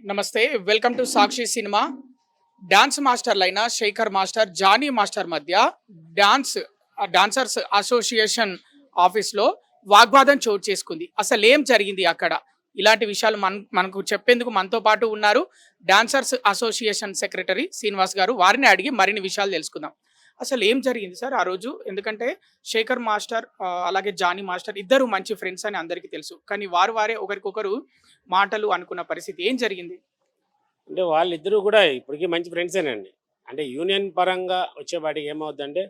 నమస్తే. Welcome to Sakshi cinema. Dance మాస్టర్లైన Shekhar master, Jani master మధ్య డాన్సర్స్ అసోసియేషన్ ఆఫీస్‌లో వాగ్వాదం చోటు చేసుకుంది. అసలేం జరిగింది అక్కడ? ఇలాంటి విషయాలు మనకు చెప్పేందుకు మనతో పాటు ఉన్నారు డాన్సర్స్ అసోసియేషన్ సెక్రటరీ శ్రీనివాస్ గారు. వారిని అడిగి మరిన్ని విషయాలు తెలుసుకుందాం. అసలేం జరిగింది సార్ ఆ రోజు? ఎందుకంటే శేఖర్ మాస్టర్ అలాగే జానీ మాస్టర్ ఇద్దరు మంచి ఫ్రెండ్స్ అని అందరికీ తెలుసు. కానీ వారే ఒకరికొకరు మాటలు అనుకున్న పరిస్థితి. ఏం జరిగింది? అంటే వాళ్ళిద్దరూ కూడా ఇప్పటికీ మంచి ఫ్రెండ్సేనండి. అంటే యూనియన్ పరంగా వచ్చేపాటికి ఏమవుద్దంటే,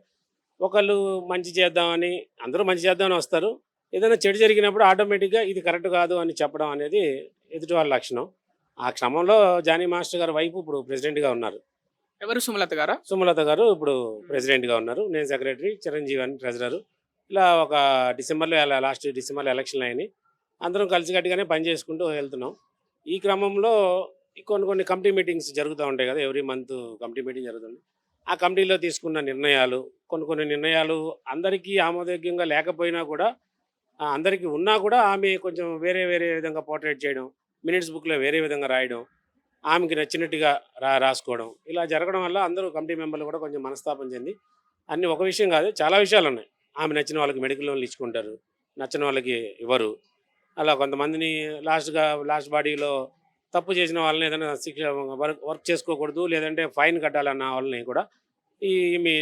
ఒకళ్ళు మంచి చేద్దామని అందరూ మంచి చేద్దామని వస్తారు. ఏదైనా చెడు జరిగినప్పుడు ఆటోమేటిక్‌గా ఇది కరెక్ట్ కాదు అని చెప్పడం అనేది ఎదుటి వాళ్ళ లక్షణం. ఆ క్రమంలో జానీ మాస్టర్ గారి వైఫ్ ఇప్పుడు ప్రెసిడెంట్‌గా ఉన్నారు. ఎవరు సుమలత గారా? సుమలత గారు ఇప్పుడు ప్రెసిడెంట్‌గా ఉన్నారు. నేను సెక్రటరీ, చిరంజీవి అని ట్రెజరరు. ఇలా ఒక లాస్ట్ డిసెంబర్‌లో ఎలక్షన్‌లయినాయి. అందరం కలిసికట్టుగానే పని చేసుకుంటూ వెళ్తున్నాం. ఈ క్రమంలో కొన్ని కమిటీ మీటింగ్స్ జరుగుతూ ఉంటాయి కదా! ఎవ్రీ మంత్ కమిటీ మీటింగ్ జరుగుతుంది. ఆ కమిటీలో తీసుకున్న నిర్ణయాలు, కొన్ని నిర్ణయాలు అందరికీ ఆమోదయోగ్యంగా లేకపోయినా కూడా అందరికీ ఉన్నా కూడా ఆమె కొంచెం వేరే వేరే విధంగా పోర్ట్రేట్ చేయడం, మినిట్స్ బుక్‌లో వేరే విధంగా రాయడం, ఆమెకి నచ్చినట్టుగా రాసుకోవడం. ఇలా జరగడం వల్ల అందరూ కమిటీ మెంబర్లు కూడా కొంచెం మనస్తాపం చెంది, అన్నీ ఒక విషయం కాదు చాలా విషయాలున్నాయి. ఆమె నచ్చిన వాళ్ళకి మెడికల్ లోన్‌లు ఇచ్చుకుంటారు. నచ్చని వాళ్ళకి ఇవ్వరు. అలా కొంతమందిని లాస్ట్ బాడీలో తప్పు చేసిన వాళ్ళని ఏదైనా శిక్ష వర్క్ చేసుకోకూడదు, లేదంటే ఫైన్ కట్టాలన్న వాళ్ళని కూడా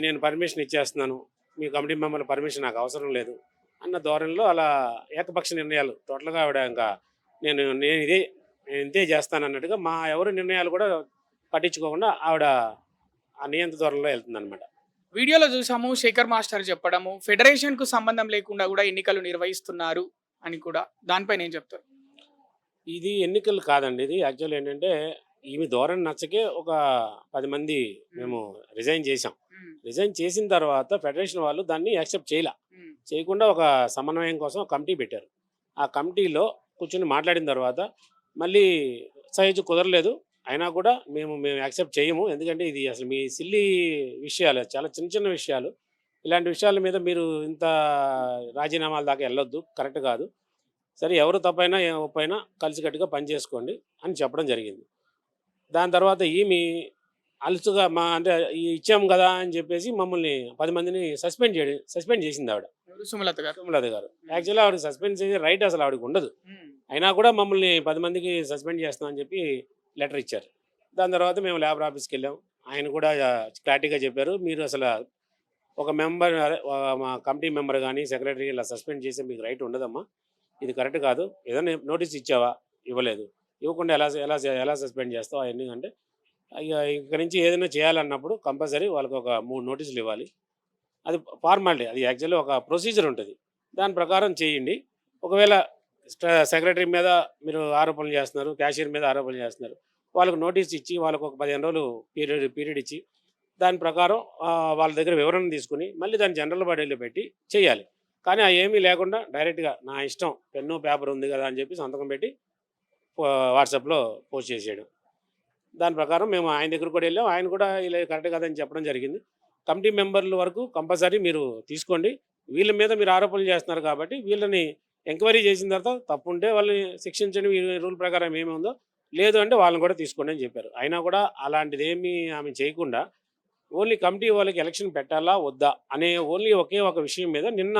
నేను పర్మిషన్ ఇచ్చేస్తున్నాను, మీ కమిటీ మెంబర్ల పర్మిషన్ నాకు అవసరం లేదు అన్న ధోరణిలో అలా ఏకపక్ష నిర్ణయాలు టోటల్గా ఆవిడ ఇంకా నేను నేను ఇదే నేను ఇంతే చేస్తానన్నట్టుగా మా ఎవరి నిర్ణయాలు కూడా పట్టించుకోకుండా ఆవిడ ఆ నియంత్రణ ధోరణిలో వెళ్తుందన్నమాట. వీడియోలో చూసాము శేఖర్ మాస్టర్ చెప్పడము, ఫెడరేషన్‌కు సంబంధం లేకుండా కూడా ఎన్నికలు నిర్వహిస్తున్నారు అని కూడా. దానిపైన ఏం చెప్తారు? ఇది ఎన్నికలు కాదండి. ఇది యాక్చువల్ ఏంటంటే ఈమె ధోరణి నచ్చకే ఒక 10 మంది హ్మ్. మేము రిజైన్ చేసాం. హ్మ్. రిజైన్ చేసిన తర్వాత ఫెడరేషన్ వాళ్ళు దాన్ని యాక్సెప్ట్ చేయలా. హ్మ్. చేయకుండా ఒక సమన్వయం కోసం ఒక కమిటీ పెట్టారు. ఆ కమిటీలో కూర్చొని మాట్లాడిన తర్వాత మళ్ళీ సైజు కుదరలేదు. అయినా కూడా మేము యాక్సెప్ట్ చేయము. ఎందుకంటే ఇది అసలు మీ సిల్లీ విషయాలు, చాలా చిన్న చిన్న విషయాలు. ఇలాంటి విషయాల మీద మీరు ఇంత రాజీనామాల దాకా వెళ్ళొద్దు. కరెక్ట్ కాదు. సరే ఎవరు తప్పైనా ఒప్పైనా కలిసికట్టుగా పని చేసుకోండి అని చెప్పడం జరిగింది. దాని తర్వాత అలుసుగా అంటే ఇచ్చాము కదా అని చెప్పేసి మమ్మల్ని 10 మందిని సస్పెండ్ చేసింది ఆవిడ. ఎవరు? సుమలత గారు. సుమలత గారు. హ్మ్. యాక్చువల్‌గా ఆవిడకి సస్పెండ్ చేసే రైట్ అసలు ఆవిడకి ఉండదు. హ్మ్. అయినా కూడా మమ్మల్ని 10 మందికి సస్పెండ్ చేస్తామని చెప్పి లెటర్ ఇచ్చారు. దాని తర్వాత మేము లేబర్ ఆఫీస్‌కెళ్ళాం. ఆయన కూడా క్లారిటీగా చెప్పారు. మీరు అసలు ఒక మెంబర్ మా కమిటీ మెంబర్ గాని, సెక్రటరీ ఇలా సస్పెండ్ చేసే మీకు రైట్ ఉండదమ్మా. ఇది కరెక్ట్ కాదు. ఏదైనా నోటీస్ ఇచ్చావా? ఇవ్వలేదు. ఇవ్వకుండా ఎలా ఎలా ఎలా సస్పెండ్ చేస్తావు అయన్నీ అంటే, ఇక నుంచి ఏదైనా చేయాలన్నప్పుడు కంపల్సరీ వాళ్ళకి ఒక 3 నోటీసులు ఇవ్వాలి. అది ఫార్మాలిటీ. అది యాక్చువల్లీ ఒక ప్రొసీజర్ ఉంటుంది. దాని ప్రకారం చేయండి. ఒకవేళ సెక్రటరీ మీద మీరు ఆరోపణలు చేస్తున్నారు, క్యాషియర్ మీద ఆరోపణలు చేస్తున్నారు. వాళ్ళకి నోటీస్ ఇచ్చి వాళ్ళకి ఒక 15 రోజులు పీరియడ్ ఇచ్చి దాని ప్రకారం వాళ్ళ దగ్గర వివరణ తీసుకుని మళ్ళీ దాన్ని జనరల్ బాడీలో పెట్టి చేయాలి. కానీ ఏమీ లేకుండా డైరెక్ట్‌గా నా ఇష్టం పెన్ను, పేపర్ ఉంది కదా అని చెప్పి సంతకం పెట్టి వాట్సాప్‌లో పోస్ట్ చేసేయడం. దాని ప్రకారం మేము ఆయన దగ్గరికి కూడా వెళ్ళాం. ఆయన కూడా ఇలా కరెక్ట్ కాదని చెప్పడం జరిగింది. కమిటీ మెంబర్ల వరకు కంపల్సరీ మీరు తీసుకోండి. వీళ్ళ మీద మీరు ఆరోపణలు చేస్తున్నారు కాబట్టి వీళ్ళని ఎంక్వైరీ చేసిన తర్వాత తప్పుంటే వాళ్ళని శిక్షించండి. ఈ రూల్ ప్రకారం ఏముందో, లేదు అంటే వాళ్ళని కూడా తీసుకోండి అని చెప్పారు. అయినా కూడా అలాంటిదేమీ ఆమె చేయకుండా ఓన్లీ కమిటీ వాళ్ళకి ఎలక్షన్ పెట్టాలా? వద్దా? అనే ఒకే ఒక విషయం మీద నిన్న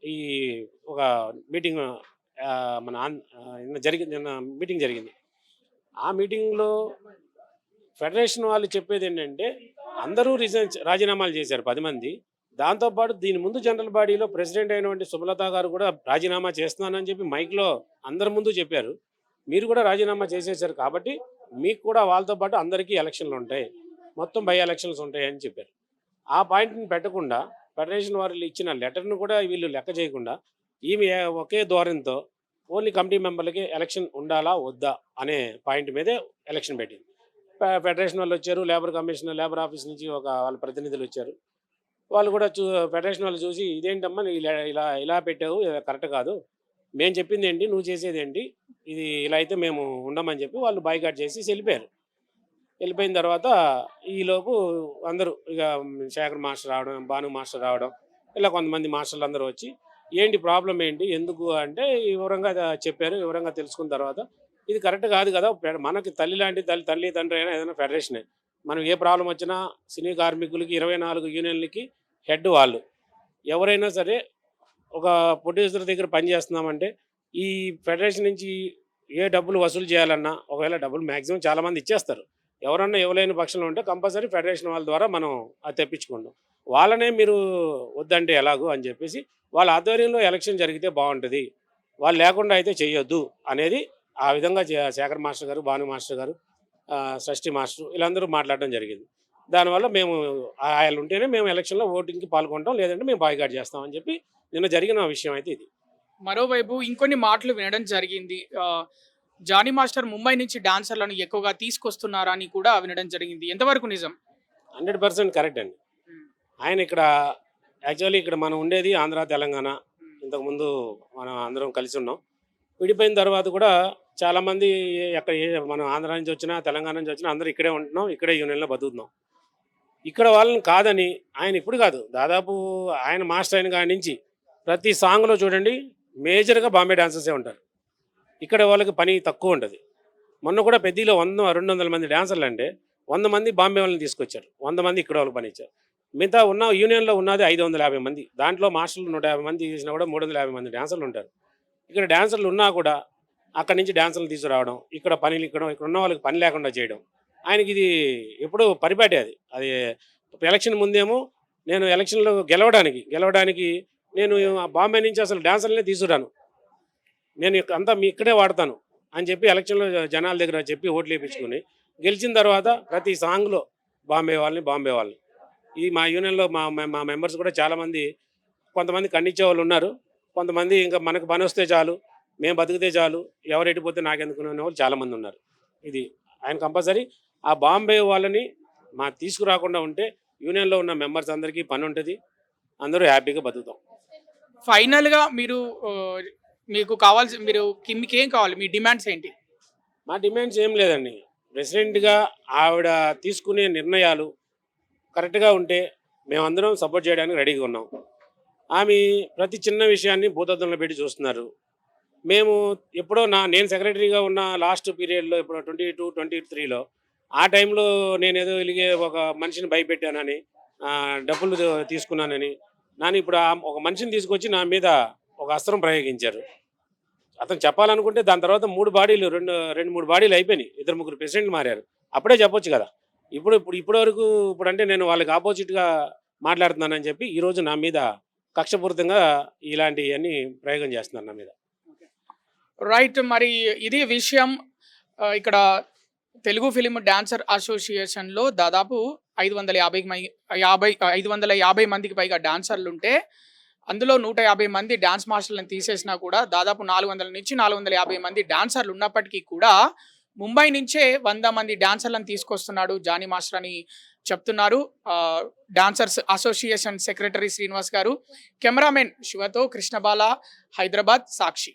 ఈ ఒక మీటింగ్ నిన్న మీటింగ్ జరిగింది. ఆ మీటింగ్‌లో ఫెడరేషన్ వాళ్ళు చెప్పేదేంటంటే, అందరూ రాజీనామాలు చేశారు 10 మంది. దాంతో పాటు దీని ముందు జనరల్ బాడీలో ప్రెసిడెంట్ అయినటువంటి సుమలత గారు కూడా రాజీనామా చేస్తున్నానని చెప్పి మైక్‌లో అందరి ముందు చెప్పారు. మీరు కూడా రాజీనామా చేసేసారు కాబట్టి, మీకు కూడా వాళ్ళతో పాటు అందరికీ ఎలక్షన్‌లుంటాయి. మొత్తం బై ఎలక్షన్స్ ఉంటాయని చెప్పారు. ఆ పాయింట్‌ని పెట్టకుండా ఫెడరేషన్ వాళ్ళు ఇచ్చిన లెటర్‌ను కూడా వీళ్ళు లెక్క చేయకుండా ఈమె ఒకే ధోరణితో ఓన్లీ కమిటీ మెంబర్‌లకే ఎలక్షన్ ఉండాలా? వద్దా? అనే పాయింట్ మీదే ఎలక్షన్ పెట్టింది. ఫెడరేషన్ వాళ్ళొచ్చారు. లేబర్ ఆఫీస్ నుంచి వాళ్ళ ప్రతినిధులొచ్చారు. వాళ్ళు కూడా ఫెడరేషన్ వాళ్ళు చూసి ఇదేంటమ్మా ఇలా ఇలా ఇలా పెట్టావు, ఇది కరెక్ట్ కాదు. మేము చెప్పిందేంటి? నువ్వు చేసేదేంటి? ఇది ఇలా అయితే మేము ఉండమని చెప్పి వాళ్ళు బాయ్‌కాట్ చేసేసి వెళ్ళిపోయారు. వెళ్ళిపోయిన తర్వాత ఈలోపు అందరూ ఇక శేఖర్ మాస్టర్ రావడం, భాను మాస్టర్ రావడం, ఇలా కొంతమంది మాస్టర్లందరూ వచ్చి ఏంటి ప్రాబ్లమ్ ఏంటి? ఎందుకు అంటే వివరంగా చెప్పారు. వివరంగా తెలుసుకున్న తర్వాత ఇది కరెక్ట్ కాదు కదా. మనకి తల్లి లాంటి తల్లి తండ్రి అయినా ఏదైనా ఫెడరేషనే. మనం ఏ ప్రాబ్లం వచ్చినా సినీ కార్మికులకి 24 యూనియన్లకి హెడ్ వాళ్ళు. ఎవరైనా సరే ఒక ప్రొడ్యూసర్ దగ్గర పని చేస్తున్నామంటే ఈ ఫెడరేషన్ నుంచి ఏ డబ్బులు వసూలు చేయాలన్నా ఒకవేళ డబ్బులు మ్యాక్సిమం చాలామంది ఇచ్చేస్తారు. ఎవరన్నా ఇవ్వలేని పక్షంలో ఉంటే కంపల్సరీ ఫెడరేషన్ వాళ్ళ ద్వారా మనం అది తెప్పించుకుంటాం. వాళ్ళనే మీరు వద్దంటే ఎలాగో అని చెప్పేసి వాళ్ళ ఆధ్వర్యంలో ఎలక్షన్ జరిగితే బాగుంటుంది, వాళ్ళు లేకుండా అయితే చేయొద్దు అనేది ఆ విధంగా శేఖర్ మాస్టర్ గారు, భాను మాస్టర్ గారు, షష్ఠి మాస్టర్ వీళ్ళందరూ మాట్లాడడం జరిగింది. దానివల్ల మేము ఆయన ఉంటేనే మేము ఎలక్షన్లో ఓటింగ్కి పాల్గొంటాం, లేదంటే మేము బాయ్కాట్ చేస్తామని చెప్పి నిన్న జరిగిన విషయం అయితే ఇది. మరోవైపు ఇంకొన్ని మాటలు వినడం జరిగింది. జానీ మాస్టర్ ముంబై నుంచి డాన్సర్లను ఎక్కువగా తీసుకొస్తున్నారా అని కూడా వినడం జరిగింది. ఎంతవరకు నిజం? 100% కరెక్ట్ అండి. ఆయన ఇక్కడ యాక్చువల్లీ ఇక్కడ మనం ఉండేది ఆంధ్ర, తెలంగాణ. ఇంతకుముందు మనం అందరం కలిసి ఉన్నాం. విడిపోయిన తర్వాత కూడా చాలామంది ఎక్కడ మనం ఆంధ్ర నుంచి వచ్చినా, తెలంగాణ నుంచి వచ్చినా అందరూ ఇక్కడే ఉంటున్నాం, ఇక్కడే యూనియన్లో బతుకుతున్నాం. ఇక్కడ వాళ్ళని కాదని ఆయన ఇప్పుడు కాదు, దాదాపు ఆయన మాస్టర్ అయిన కాడి నుంచి ప్రతి సాంగ్లో చూడండి మేజర్గా బాంబే డాన్సర్సే ఉంటారు. ఇక్కడ వాళ్ళకి పని తక్కువ ఉంటుంది. మొన్న కూడా పెద్దలో 100-200 మంది డాన్సర్లు అంటే 100 మంది బాంబే వాళ్ళని తీసుకొచ్చారు, 100 మంది ఇక్కడ వాళ్ళకి పని ఇచ్చారు. మిగతా ఉన్న యూనియన్లో ఉన్నది 550 మంది, దాంట్లో మాస్టర్లు 150 మంది చేసినా కూడా 350 మంది డాన్సర్లు ఉంటారు. ఇక్కడ డాన్సర్లు ఉన్నా కూడా అక్కడి నుంచి డాన్సర్లు తీసుకురావడం, ఇక్కడ పనులు ఇక్కడ ఉన్న వాళ్ళకి పని లేకుండా చేయడం, ఆయనకి ఇది ఎప్పుడు పరిపాటి. అది ఎలక్షన్ ముందేమో నేను ఎలక్షన్లో గెలవడానికి నేను బాంబే నుంచి అసలు డాన్సర్లనే తీసుకురాను, నేను అంతా మీ ఇక్కడే వాడతాను అని చెప్పి ఎలక్షన్లో జనాల దగ్గర చెప్పి ఓట్లు వేయించుకుని గెలిచిన తర్వాత ప్రతి సాంగ్లో బాంబే వాళ్ళని ఈ మా యూనియన్లో మా మెంబర్స్ కూడా చాలామంది, కొంతమంది ఖండించే వాళ్ళు ఉన్నారు, కొంతమంది ఇంకా మనకు పని వస్తే చాలు, మేము బతికితే చాలు, ఎవరు ఎటుపోతే నాకెందుకునే వాళ్ళు చాలామంది ఉన్నారు. ఇది ఆయన కంపల్సరీ ఆ బాంబే వాళ్ళని తీసుకురాకుండా ఉంటే యూనియన్లో ఉన్న మెంబర్స్ అందరికీ పని ఉంటుంది, అందరూ హ్యాపీగా బతుకుతాం. ఫైనల్గా మీరు మీకు కావాల్సి మీకు ఏం కావాలి? మీ డిమాండ్స్ ఏంటి? మా డిమాండ్స్ ఏం లేదండి. ప్రెసిడెంట్గా ఆవిడ తీసుకునే నిర్ణయాలు కరెక్ట్గా ఉంటే మేమందరం సపోర్ట్ చేయడానికి రెడీగా ఉన్నాం. ఆమె ప్రతి చిన్న విషయాన్ని భూతద్దంలో పెట్టి చూస్తున్నారు. మేము ఎప్పుడో నేను సెక్రటరీగా ఉన్న లాస్ట్ పీరియడ్లో ఇప్పుడు 22-23లో ఆ టైంలో నేనేదో వెలిగే ఒక మనిషిని భయపెట్టానని, డబ్బులు తీసుకున్నానని, ఇప్పుడు ఒక మనిషిని తీసుకొచ్చి నా మీద ఒక అస్త్రం ప్రయోగించారు. అతను చెప్పాలనుకుంటే దాని తర్వాత 3 బాడీలు 2-3 బాడీలు అయిపోయినాయి, 2-3 ప్రెసిడెంట్లు మారారు. అప్పుడే చెప్పొచ్చు కదా. ఇప్పటి వరకు అంటే నేను వాళ్ళకి ఆపోజిట్గా మాట్లాడుతున్నానని చెప్పి ఈరోజు నా మీద కక్షపూరితంగా ఇలాంటివన్నీ ప్రయోగం చేస్తున్నారు నా మీద. రైట్. మరి ఇది విషయం. ఇక్కడ తెలుగు ఫిలిం డాన్సర్ అసోసియేషన్లో దాదాపు 550 మందికి పైగా డాన్సర్లు ఉంటే అందులో 150 మంది డాన్స్ మాస్టర్లను తీసేసినా కూడా దాదాపు 400 నుంచి 450 మంది డాన్సర్లు ఉన్నప్పటికీ కూడా ముంబై నుంచే 100 మంది డాన్సర్లను తీసుకొస్తున్నాడు జానీ మాస్టర్ అని చెప్తున్నారు డాన్సర్స్ అసోసియేషన్ సెక్రటరీ శ్రీనివాస్ గారు. కెమెరామెన్ శివతో కృష్ణబాల, హైదరాబాద్, సాక్షి.